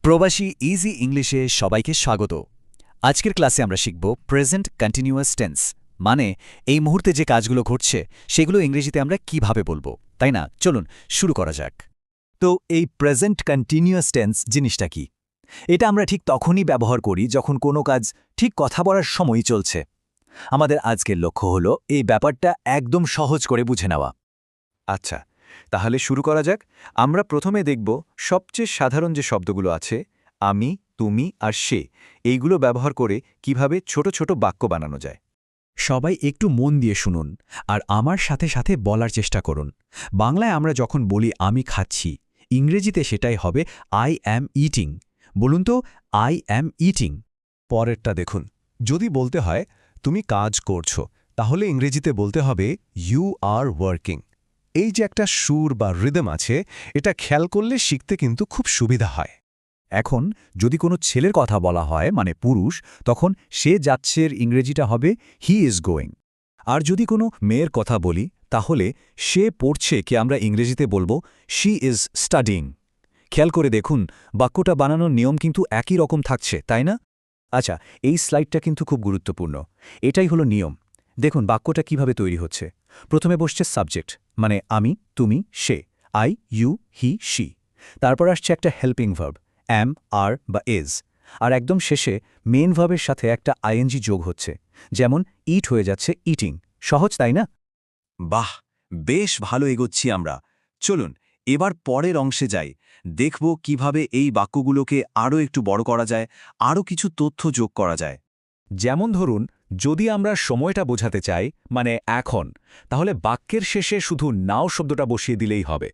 প্রবাসী ইজি ইংলিশে সবাইকে স্বাগত। আজকের ক্লাসে আমরা শিখব প্রেজেন্ট কন্টিনিউয়াস টেন্স, মানে এই মুহূর্তে যে কাজগুলো ঘটছে সেগুলো ইংরেজিতে আমরা কিভাবে বলবো, তাই না? চলুন শুরু করা যাক। তো এই প্রেজেন্ট কন্টিনিউয়াস টেন্স জিনিসটা কি? এটা আমরা ঠিক তখনই ব্যবহার করি যখন কোনো কাজ ঠিক কথা বলার সময়ই চলছে। আমাদের আজকের লক্ষ্য হলো এই ব্যাপারটা একদম সহজ করে বুঝে নেওয়া। আচ্ছা, তাহলে শুরু করা যাক। আমরা প্রথমে দেখব সবচেয়ে সাধারণ যে শব্দগুলো আছে, আমি, তুমি আর সে, এইগুলো ব্যবহার করে কিভাবে ছোট ছোট বাক্য বানানো যায়। সবাই একটু মন দিয়ে শুনুন আর আমার সাথে সাথে বলার চেষ্টা করুন। বাংলায় আমরা যখন বলি আমি খাচ্ছি, ইংরেজিতে সেটাই হবে আই অ্যাম ইটিং। বলুন তো, আই অ্যাম ইটিং। পরেরটা দেখুন, যদি বলতে হয় তুমি কাজ করছো, তাহলে ইংরেজিতে বলতে হবে ইউ আর ওয়ার্কিং। এই যে একটা সুর বা রিদম আছে, এটা খেয়াল করলে শিখতে কিন্তু খুব সুবিধা হয়। এখন যদি কোনো ছেলের কথা বলা হয়, মানে পুরুষ, তখন সে যাচ্ছের ইংরেজিটা হবে হি ইজ গোয়িং। আর যদি কোনো মেয়ের কথা বলি, তাহলে সে পড়ছে কে আমরা ইংরেজিতে বলবো শি ইজ স্টাডিং। খেয়াল করে দেখুন, বাক্যটা বানানোর নিয়ম কিন্তু একই রকম থাকছে, তাই না? আচ্ছা, এই স্লাইডটা কিন্তু খুব গুরুত্বপূর্ণ। এটাই হলো নিয়ম। দেখুন বাক্যটা কিভাবে তৈরি হচ্ছে। প্রথমে বসছে সাবজেক্ট, মানে আমি, তুমি, সে, আই, ইউ, হি, শি। তারপর আসছে একটা হেল্পিং ভার্ব, অ্যাম, আর বা ইজ। আর একদম শেষে মেইন ভার্বের সাথে একটা আইএনজি যোগ হচ্ছে, যেমন ইট হয়ে যাচ্ছে ইটিং। সহজ, তাই না? বাহ, বেশ ভালো এগোচ্ছি আমরা। চলুন এবার পরের অংশে যাই, দেখব কিভাবে এই বাক্যগুলোকে আরও একটু বড় করা যায়, আরও কিছু তথ্য যোগ করা যায়। যেমন ধরুন, যদি আমরা সময়টা বোঝাতে চাই, মানে এখন, তাহলে বাক্যের শেষে শুধু নাও শব্দটা বসিয়ে দিলেই হবে।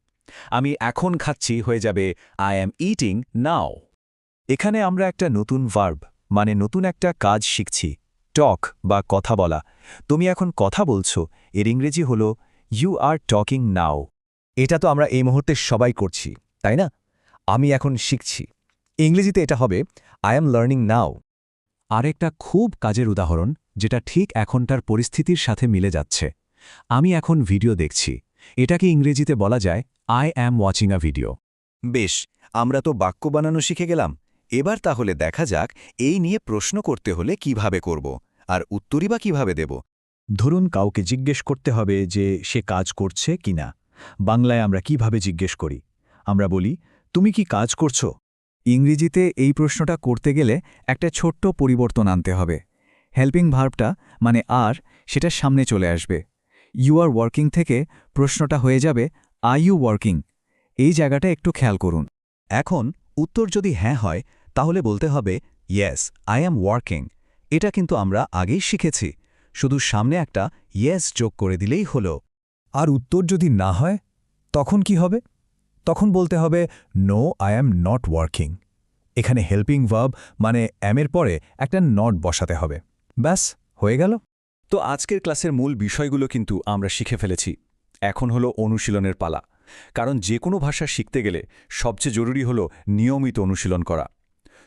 আমি এখন খাচ্ছি হয়ে যাবে আই অ্যাম ইটিং নাও। এখানে আমরা একটা নতুন ভার্ব, মানে নতুন একটা কাজ শিখছি, টক বা কথা বলা। তুমি এখন কথা বলছো, এর ইংরেজি হলো ইউ আর টকিং নাও। এটা তো আমরা এই মুহূর্তে সবাই করছি, তাই না? আমি এখন শিখছি, ইংরেজিতে এটা হবে আই অ্যাম লার্নিং নাও। আরেকটা খুব কাজের উদাহরণ, যেটা ঠিক এখনটার পরিস্থিতির সাথে মিলে যাচ্ছে। আমি এখন ভিডিও দেখছি, এটাকে ইংরেজিতে বলা যায় I am watching a video. বেশ, আমরা তো বাক্য বানানো শিখে গেলাম। এবার তাহলে দেখা যাক এই নিয়ে প্রশ্ন করতে হলে কিভাবে করব, আর উত্তরই বা কিভাবে দেব। ধরুন কাউকে জিজ্ঞেস করতে হবে যে সে কাজ করছে কিনা। বাংলায় আমরা কিভাবে জিজ্ঞেস করি? আমরা বলি, তুমি কি কাজ করছো? ইংরেজিতে এই প্রশ্নটা করতে গেলে একটা ছোট্ট পরিবর্তন আনতে হবে। হেল্পিং ভার্বটা, মানে আর, সেটা সামনে চলে আসবে। ইউ আর ওয়ার্কিং থেকে প্রশ্নটা হয়ে যাবে আর ইউ ওয়ার্কিং। এই জায়গাটা একটু খেয়াল করুন। এখন উত্তর যদি হ্যাঁ হয়, তাহলে বলতে হবে ইয়েস আই অ্যাম ওয়ার্কিং। এটা কিন্তু আমরা আগেই শিখেছি, শুধু সামনে একটা ইয়েস যোগ করে দিলেই হলো। আর উত্তর যদি না হয়, তখন কি হবে? তখন বলতে হবে no I am not working. এখানে হেল্পিং ভার্ব, মানে অ্যামের পরে একটা নট বসাতে হবে। ব্যাস, হয়ে গেল। তো আজকের ক্লাসের মূল বিষয়গুলো কিন্তু আমরা শিখে ফেলেছি। এখন হলো অনুশীলনের পালা, কারণ যে কোনো ভাষা শিখতে গেলে সবচেয়ে জরুরি হলো নিয়মিত অনুশীলন করা।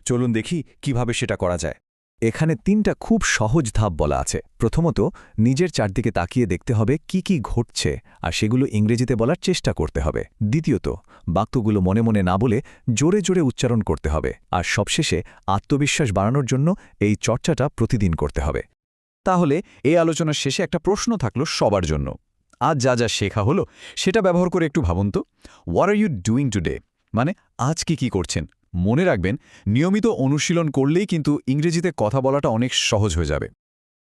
চলুন দেখি কিভাবে সেটা করা যায়। এখানে 3টা খুব সহজ ধাপ বলা আছে। প্রথমত, নিজের চারদিকে তাকিয়ে দেখতে হবে কি কি ঘটছে, আর সেগুলো ইংরেজিতে বলার চেষ্টা করতে হবে। দ্বিতীয়ত, বাক্যগুলো মনে মনে না বলে জোরে জোরে উচ্চারণ করতে হবে। আর সবশেষে আত্মবিশ্বাস বাড়ানোর জন্য এই চর্চাটা প্রতিদিন করতে হবে। তাহলে এই আলোচনার শেষে একটা প্রশ্ন থাকলো সবার জন্য। আজ যা যা শেখা হলো সেটা ব্যবহার করে একটু ভাবুন তো, what are you doing today, মানে আজ কি করছেন। মনে রাখবেন, নিয়মিত অনুশীলন করলেই কিন্তু ইংরেজিতে কথা বলাটা অনেক সহজ হয়ে যাবে।